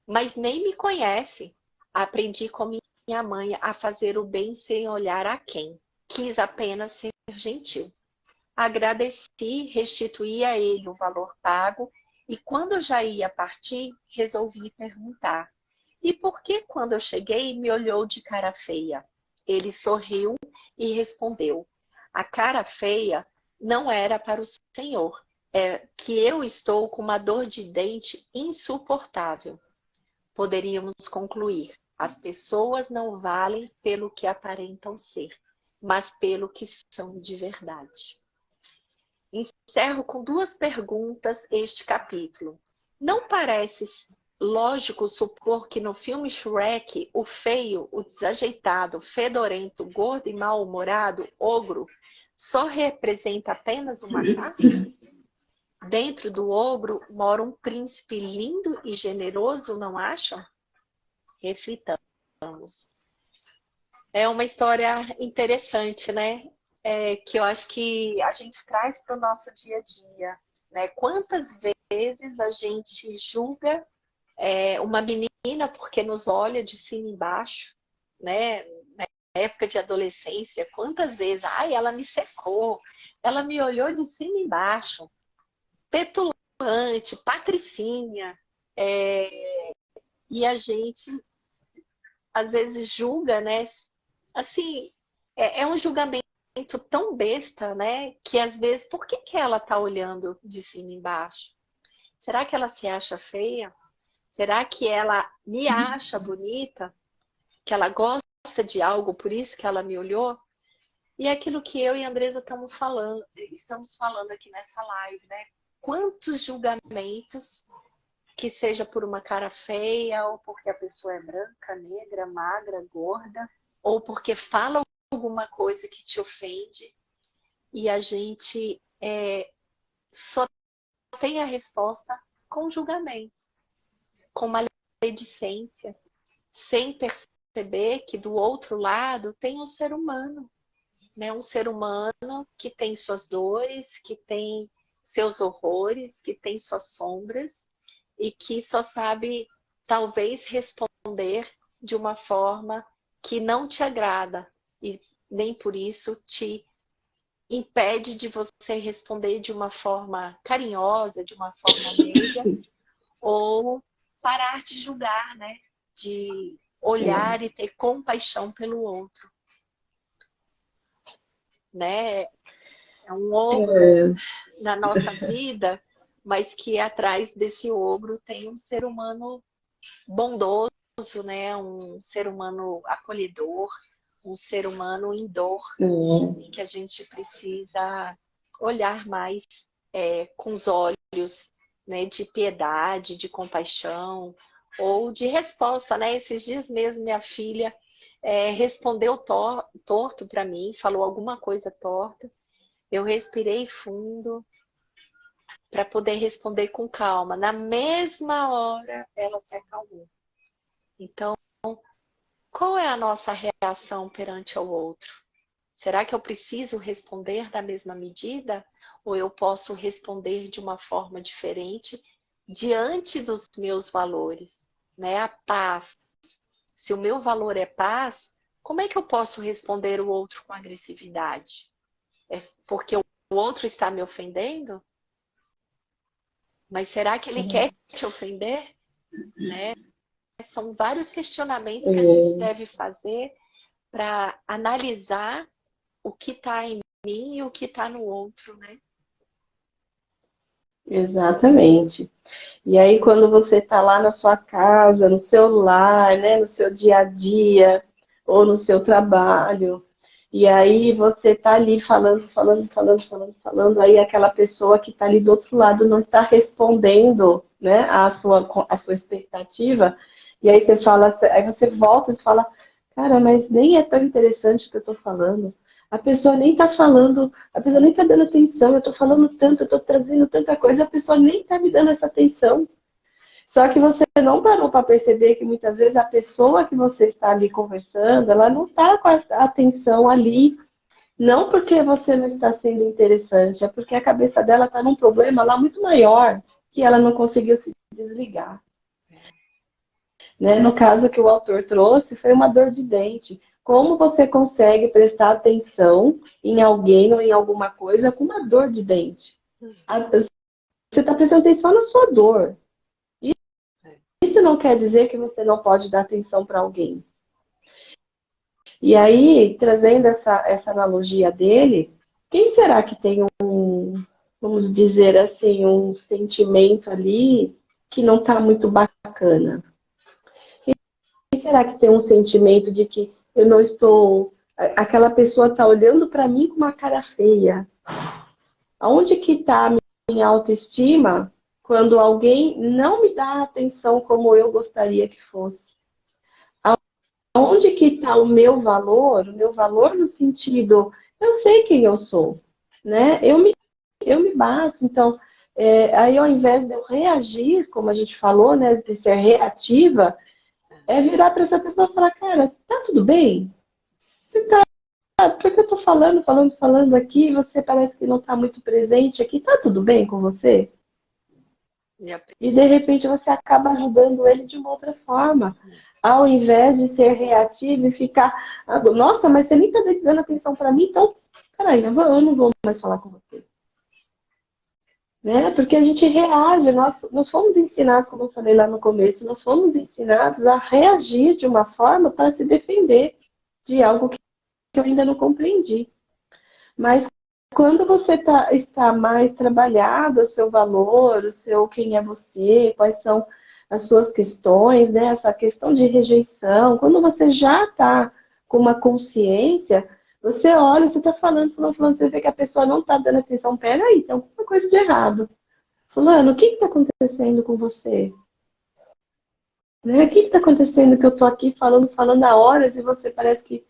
Mas nem me conhece. Aprendi com minha mãe a fazer o bem sem olhar a quem. Quis apenas ser gentil. Agradeci, restituí a ele o valor pago E quando eu já ia partir, resolvi perguntar: e por que quando eu cheguei me olhou de cara feia? Ele sorriu e respondeu: a cara feia não era para o Senhor, é que eu estou com uma dor de dente insuportável. Poderíamos concluir: as pessoas não valem pelo que aparentam ser, mas pelo que são de verdade. Encerro com duas perguntas este capítulo. Não parece lógico supor que no filme Shrek, o feio, o desajeitado, o fedorento, o gordo e mal-humorado, ogro, só representa apenas uma casca? Dentro do ogro mora um príncipe lindo e generoso, não acham? Reflitamos. É uma história interessante, né? Que eu acho que a gente traz para o nosso dia a dia, né? Quantas vezes a gente julga uma menina porque nos olha de cima e embaixo, né? Na época de adolescência, quantas vezes, ai, ela me secou, ela me olhou de cima e embaixo, petulante, patricinha, e a gente às vezes julga, né? Assim, é um julgamento tão besta, né? Que às vezes, por que que ela tá olhando de cima e embaixo? Será que ela se acha feia? Será que ela me acha bonita? Que ela gosta de algo, por isso que ela me olhou? E é aquilo que eu e a Andresa estamos falando aqui nessa live, né? Quantos julgamentos, que seja por uma cara feia, ou porque a pessoa é branca, negra, magra, gorda, ou porque fala alguma coisa que te ofende, e a gente só tem a resposta com julgamentos, com maledicência, sem perceber que do outro lado tem um ser humano, né? Um ser humano que tem suas dores, que tem seus horrores, que tem suas sombras e que só sabe talvez responder de uma forma que não te agrada e nem por isso te impede de você responder de uma forma carinhosa, de uma forma meiga, ou parar de julgar, né? De olhar e ter compaixão pelo outro, né? É um ogro na nossa vida, mas que atrás desse ogro tem um ser humano bondoso, né? Um ser humano acolhedor, um ser humano em dor, e que a gente precisa olhar mais com os olhos, né, de piedade, de compaixão, ou de resposta, né? Esses dias mesmo minha filha respondeu torto para mim, falou alguma coisa torta. Eu respirei fundo para poder responder com calma. Na mesma hora, ela se acalmou. Então, qual é a nossa reação perante ao outro? Será que eu preciso responder da mesma medida? Ou eu posso responder de uma forma diferente diante dos meus valores, né? A paz. Se o meu valor é paz, como é que eu posso responder o outro com agressividade? É porque o outro está me ofendendo? Mas será que ele quer te ofender? Né? São vários questionamentos que a gente deve fazer para analisar o que está em mim e o que está no outro, né? Exatamente. E aí, quando você está lá na sua casa, no seu lar, né, no seu dia a dia, ou no seu trabalho, e aí você está ali falando, aí aquela pessoa que está ali do outro lado não está respondendo, né, a sua expectativa, e aí você fala, aí você volta e fala, cara, mas nem é tão interessante o que eu estou falando. A pessoa nem está falando, a pessoa nem está dando atenção, eu estou falando tanto, eu estou trazendo tanta coisa, a pessoa nem está me dando essa atenção. Só que você não parou para perceber que muitas vezes a pessoa que você está ali conversando, ela não está com a atenção ali, não porque você não está sendo interessante, é porque a cabeça dela está num problema lá muito maior, que ela não conseguiu se desligar. Né? No caso que o autor trouxe, foi uma dor de dente. Como você consegue prestar atenção em alguém ou em alguma coisa com uma dor de dente? está prestando atenção na sua dor. Isso não quer dizer que você não pode dar atenção para alguém. E aí, trazendo essa analogia dele, quem será que tem vamos dizer assim, um sentimento ali que não está muito bacana? Quem será que tem um sentimento de que eu não estou... Aquela pessoa está olhando para mim com uma cara feia. Aonde que está a minha autoestima quando alguém não me dá atenção como eu gostaria que fosse? Onde que está o meu valor? O meu valor no sentido, eu sei quem eu sou, né? Eu me basto. Então, aí ao invés de eu reagir, como a gente falou, né, de ser reativa, é virar para essa pessoa e falar, cara, tá tudo bem? Por que eu tô falando aqui, e você parece que não está muito presente aqui, tá tudo bem com você? E de repente você acaba ajudando ele de uma outra forma. Ao invés de ser reativo e ficar, nossa, mas você nem está dando atenção para mim, então, peraí, eu não vou mais falar com você. Né? Porque a gente reage, nós fomos ensinados, como eu falei lá no começo, nós fomos ensinados a reagir de uma forma para se defender de algo que eu ainda não compreendi. Mas quando você está mais trabalhado o seu valor, o seu quem é você, quais são as suas questões, né? Essa questão de rejeição, quando você já está com uma consciência, você olha, você está falando, você vê que a pessoa não está dando atenção, peraí, tem alguma coisa de errado. Fulano, o que está acontecendo com você? Né? O que está acontecendo que eu estou aqui falando há horas e você parece que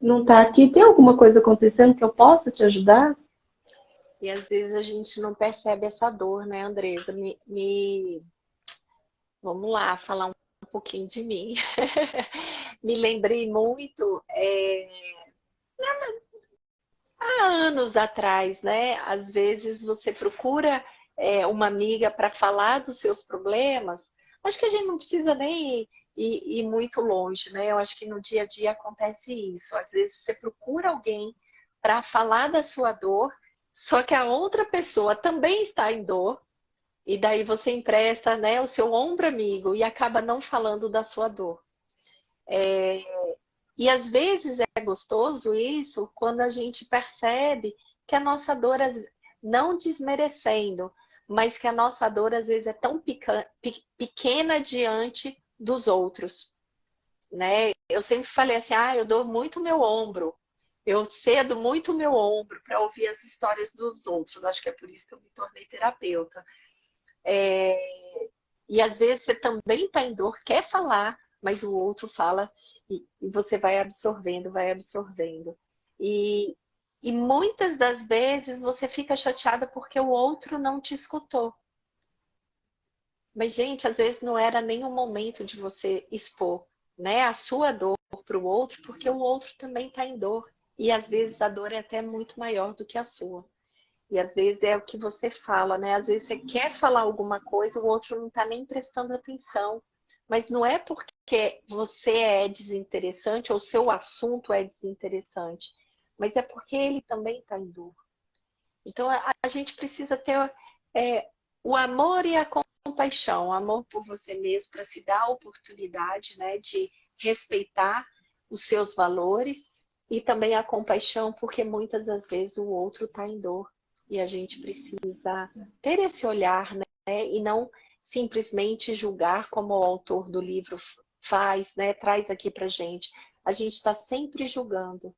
não está aqui? Tem alguma coisa acontecendo que eu possa te ajudar? E às vezes a gente não percebe essa dor, né, Andresa? Vamos lá, falar um pouquinho de mim. Me lembrei muito há anos atrás, né? Às vezes você procura uma amiga para falar dos seus problemas. Acho que a gente não precisa nem ir muito longe, né? Eu acho que no dia a dia acontece isso. Às vezes você procura alguém para falar da sua dor, só que a outra pessoa também está em dor, e daí você empresta, né, o seu ombro amigo e acaba não falando da sua dor. E às vezes é gostoso isso quando a gente percebe que a nossa dor, não desmerecendo, mas que a nossa dor às vezes é tão pequena diante dos outros, né? Eu sempre falei assim, eu dou muito meu ombro, eu cedo muito meu ombro para ouvir as histórias dos outros. Acho que é por isso que eu me tornei terapeuta. E às vezes você também está em dor, quer falar, mas o outro fala e você vai absorvendo, vai absorvendo. E muitas das vezes você fica chateada porque o outro não te escutou. Mas, gente, às vezes não era nem o momento de você expor, né, a sua dor para o outro, porque o outro também está em dor. E às vezes a dor é até muito maior do que a sua. E às vezes é o que você fala, né? Às vezes você quer falar alguma coisa, o outro não está nem prestando atenção. Mas não é porque você é desinteressante ou seu assunto é desinteressante, mas é porque ele também está em dor. Então a gente precisa ter o amor e a compaixão, o amor por você mesmo, para se dar a oportunidade, né, de respeitar os seus valores, e também a compaixão, porque muitas das vezes o outro está em dor. E a gente precisa ter esse olhar, né? E não simplesmente julgar como o autor do livro faz, né? Traz aqui pra gente. A gente está sempre julgando.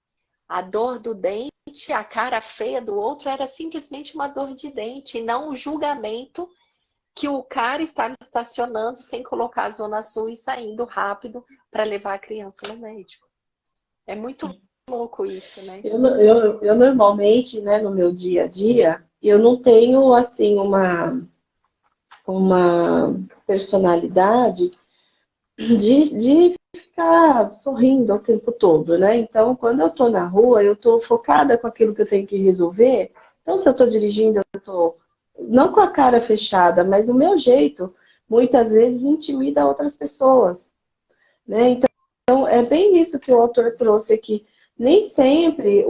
A dor do dente, a cara feia do outro era simplesmente uma dor de dente, e não o julgamento que o cara está estacionando sem colocar a zona azul e saindo rápido para levar a criança no médico. É muito louco isso, né? Eu normalmente, né, no meu dia a dia, eu não tenho, assim, uma personalidade de ficar sorrindo o tempo todo, né? Então, quando eu tô na rua, eu tô focada com aquilo que eu tenho que resolver. Então, se eu tô dirigindo, eu tô não com a cara fechada, mas o meu jeito, muitas vezes, intimida outras pessoas, né? Então, é bem isso que o autor trouxe aqui. Nem sempre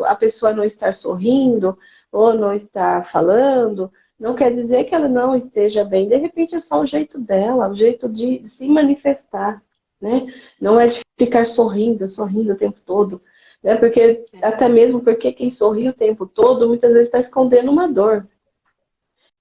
a pessoa não está sorrindo ou não está falando, Não quer dizer que ela não esteja bem. De repente é só o jeito dela, o jeito de se manifestar, né? Não é de ficar sorrindo, sorrindo o tempo todo, né? Porque, até mesmo porque quem sorri o tempo todo, muitas vezes está escondendo uma dor.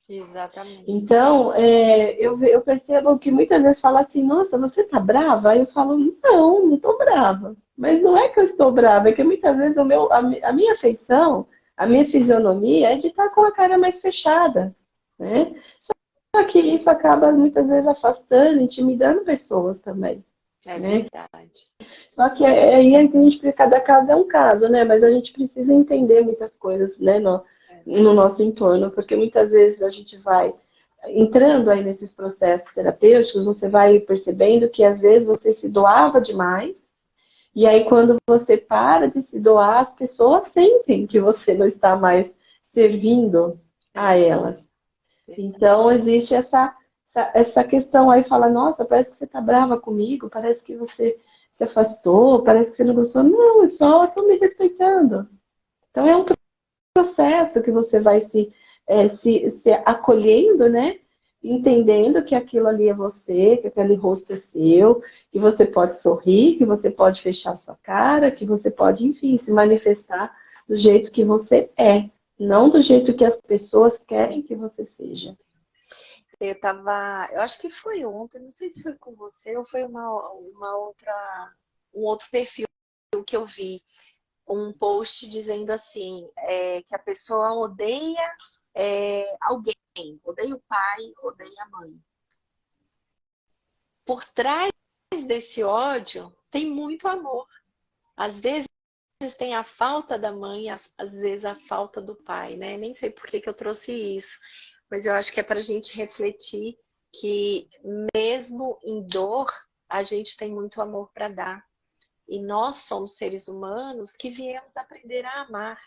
Exatamente. Então, eu percebo que muitas vezes fala assim, nossa, você tá brava? Aí eu falo, não, não tô brava. Mas não é que eu estou brava, é que muitas vezes a minha feição, a minha fisionomia é de estar com a cara mais fechada, né? Só que isso acaba muitas vezes afastando, intimidando pessoas também, É né? verdade. Só que aí a gente, cada caso é um caso, né? Mas a gente precisa entender muitas coisas, né, no nosso entorno, porque muitas vezes a gente vai entrando aí nesses processos terapêuticos, você vai percebendo que às vezes você se doava demais, e aí quando você para de se doar, as pessoas sentem que você não está mais servindo a elas. Então existe essa questão aí, fala, nossa, parece que você está brava comigo, parece que você se afastou, parece que você não gostou. Não, eu só estou me respeitando. Então é um processo que você vai se acolhendo, né? Entendendo que aquilo ali é você, que aquele rosto é seu, que você pode sorrir, que você pode fechar sua cara, que você pode, enfim, se manifestar do jeito que você é, não do jeito que as pessoas querem que você seja. Eu acho que foi ontem, não sei se foi com você ou foi um outro perfil que eu vi, um post dizendo assim, que a pessoa odeia alguém, odeia o pai, odeia a mãe. Por trás desse ódio tem muito amor. Às vezes tem a falta da mãe, às vezes a falta do pai, né? Nem sei por que eu trouxe isso, mas eu acho que é para a gente refletir que mesmo em dor, a gente tem muito amor para dar. E nós somos seres humanos que viemos aprender a amar,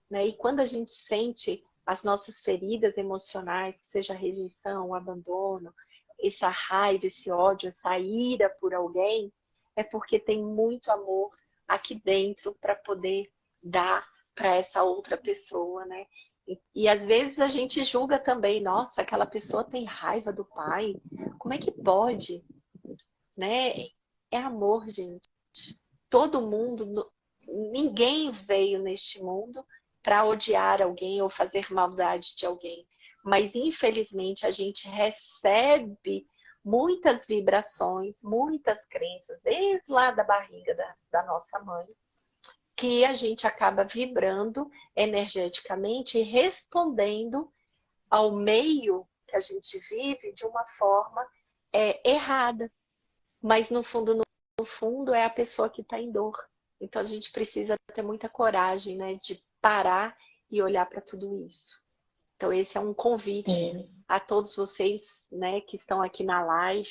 né? E quando a gente sente as nossas feridas emocionais, seja a rejeição, o abandono, essa raiva, esse ódio, essa ira por alguém, é porque tem muito amor aqui dentro para poder dar para essa outra pessoa, né? E às vezes a gente julga também, nossa, aquela pessoa tem raiva do pai, como é que pode, né? É amor, gente. Todo mundo, ninguém veio neste mundo para odiar alguém ou fazer maldade de alguém. Mas infelizmente a gente recebe muitas vibrações, muitas crenças, desde lá da barriga da nossa mãe, que a gente acaba vibrando energeticamente e respondendo ao meio que a gente vive de uma forma errada. Mas no fundo é a pessoa que está em dor. Então a gente precisa ter muita coragem, né, de parar e olhar para tudo isso. Então esse é um convite a todos vocês, né, que estão aqui na live,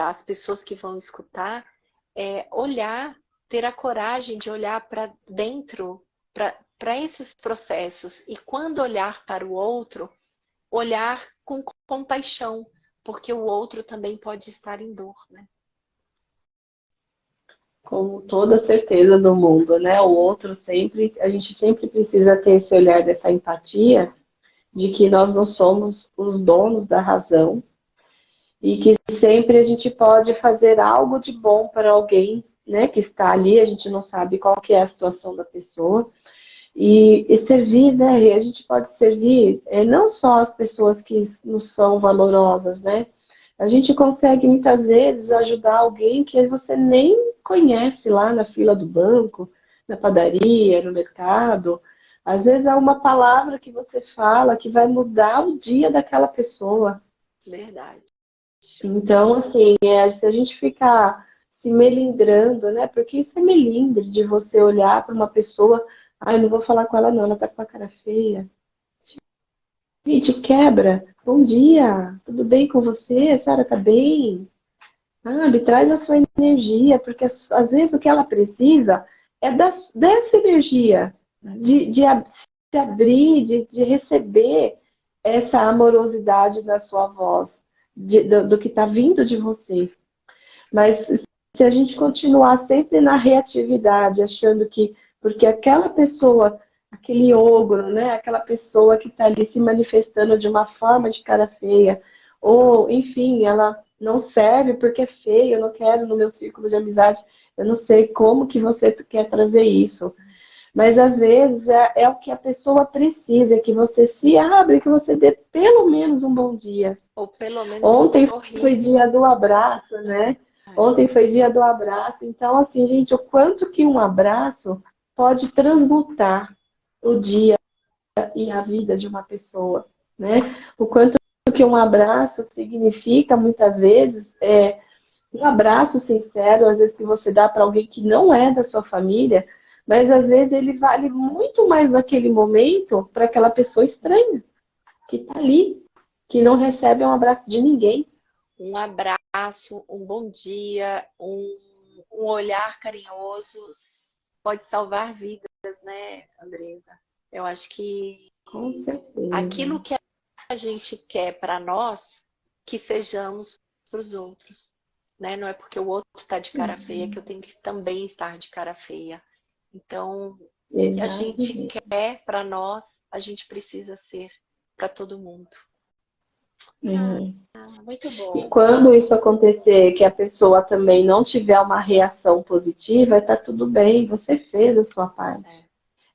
as pessoas que vão escutar, olhar, ter a coragem de olhar para dentro, para esses processos. E quando olhar para o outro, olhar com compaixão, porque o outro também pode estar em dor, né? Com toda certeza do mundo, né? O outro sempre, a gente sempre precisa ter esse olhar dessa empatia, de que nós não somos os donos da razão e que sempre a gente pode fazer algo de bom para alguém, né? Que está ali, a gente não sabe qual que é a situação da pessoa. E servir, né? E a gente pode servir não só as pessoas que não são valorosas, né? A gente consegue muitas vezes ajudar alguém que você nem conhece lá na fila do banco, na padaria, no mercado. Às vezes é uma palavra que você fala que vai mudar o dia daquela pessoa. Verdade. Então, assim, se a gente ficar se melindrando, né? Porque isso é melindre de você olhar para uma pessoa, ai, não vou falar com ela não, ela tá com a cara feia. Gente, quebra. Bom dia, tudo bem com você? A senhora tá bem? Sabe, traz a sua energia, porque às vezes o que ela precisa é dessa energia, de se abrir, de receber essa amorosidade da sua voz, do que está vindo de você. Mas se a gente continuar sempre na reatividade, achando que porque aquela pessoa aquele ogro, né? Aquela pessoa que está ali se manifestando de uma forma de cara feia, ou, enfim, ela não serve porque é feia, eu não quero no meu círculo de amizade. Eu não sei como que você quer trazer isso, mas às vezes é o que a pessoa precisa, que você se abre, que você dê pelo menos um bom dia. Ou pelo menos um Ontem foi sorriso. dia do abraço, né? Ontem foi dia do abraço. Então, assim, gente, o quanto que um abraço pode transmutar o dia e a vida de uma pessoa, né? O quanto que um abraço significa, muitas vezes, um abraço sincero, às vezes que você dá para alguém que não é da sua família, mas às vezes ele vale muito mais naquele momento para aquela pessoa estranha que está ali, que não recebe um abraço de ninguém. Um abraço, um bom dia, um olhar carinhoso pode salvar vidas, né, Andresa? Eu acho que Com certeza. aquilo que a gente quer para nós, que sejamos para os outros, né? Não é porque o outro está de cara feia que eu tenho que também estar de cara feia. Então, o que a gente Exatamente. quer para nós, a gente precisa ser para todo mundo. É. Muito E bom. quando isso acontecer, que a pessoa também não tiver uma reação positiva, está tudo bem, você fez a sua parte.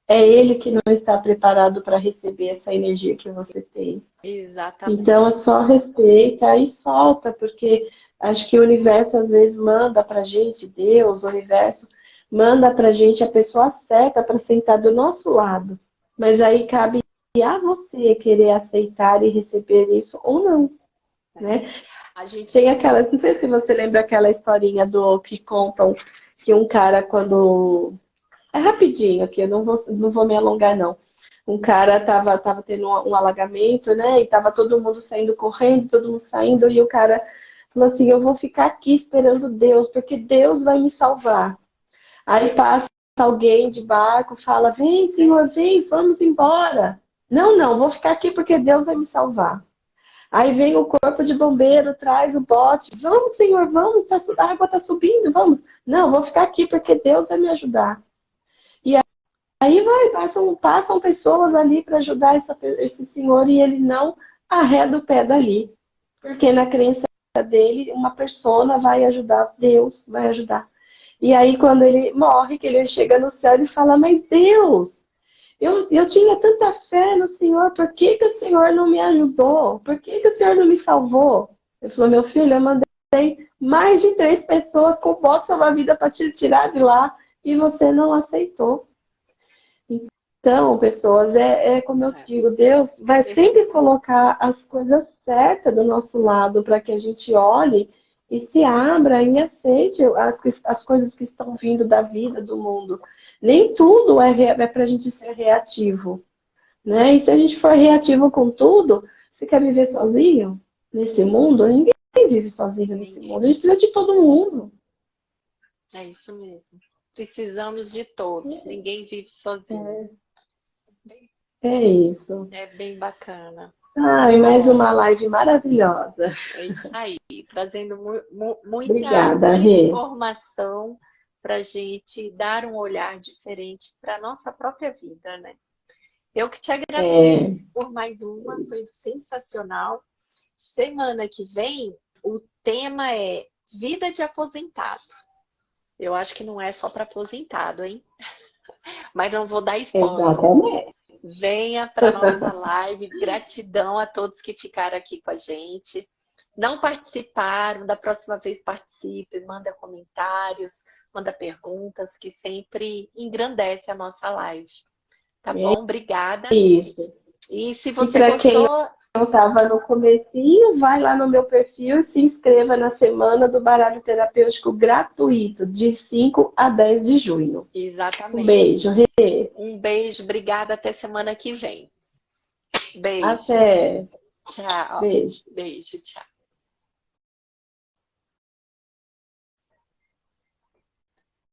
É ele que não está preparado para receber essa energia que você tem. Exatamente. Então é só respeita e solta, porque acho que o universo às vezes manda pra gente, Deus, o universo, manda pra gente a pessoa certa para sentar do nosso lado. Mas aí cabe a você querer aceitar e receber isso ou não, né? A gente Tem aquelas, não sei se você lembra aquela historinha do que contam que um cara quando é rapidinho aqui, eu não vou me alongar, não. Um cara tava tendo um alagamento, né? E tava todo mundo saindo correndo, todo mundo saindo, e o cara falou assim, eu vou ficar aqui esperando Deus, porque Deus vai me salvar. Aí passa alguém de barco, fala, vem, Senhor, vem, vamos embora. Não, não, vou ficar aqui porque Deus vai me salvar. Aí vem o corpo de bombeiro, traz o bote. Vamos, Senhor, vamos, a água está subindo, vamos. Não, vou ficar aqui porque Deus vai me ajudar. Aí passam pessoas ali para ajudar esse senhor e ele não arreda o pé dali. Porque na crença dele, uma persona vai ajudar, Deus vai ajudar. E aí, quando ele morre, que ele chega no céu, ele fala, mas Deus, eu tinha tanta fé no Senhor, por que o Senhor não me ajudou? Por que o Senhor não me salvou? Ele falou, meu filho, eu mandei mais de 3 pessoas com bote salva-vida para te tirar de lá e você não aceitou. Então, pessoas, como eu digo, Deus vai sempre colocar as coisas certas do nosso lado para que a gente olhe e se abra e aceite as coisas que estão vindo da vida, do mundo. Nem tudo é para a gente ser reativo, né? E se a gente for reativo com tudo, você quer viver sozinho nesse mundo? Ninguém vive sozinho nesse mundo. A gente precisa de todo mundo. É isso mesmo. Precisamos de todos. Ninguém vive sozinho. É isso. É bem bacana. Ai, mais uma live maravilhosa. É isso aí. Trazendo muita Obrigada, Rê. informação para a gente dar um olhar diferente para a nossa própria vida, né? Eu que te agradeço por mais uma, foi sensacional. Semana que vem, o tema é vida de aposentado. Eu acho que não é só para aposentado, hein? Mas não vou dar spoiler. Exatamente. Venha para nossa live. Gratidão a todos que ficaram aqui com a gente. Não participaram, da próxima vez participe, manda comentários, manda perguntas, que sempre engrandece a nossa live. Tá bom? Obrigada. Isso. E se E você para quem gostou, não estava no comecinho, vai lá no meu perfil e se inscreva na semana do baralho terapêutico gratuito, de 5 a 10 de junho. exatamente. Um beijo, Rê. Um beijo, obrigada, até semana que vem. Beijo. Até. Tchau. Beijo. Beijo, tchau.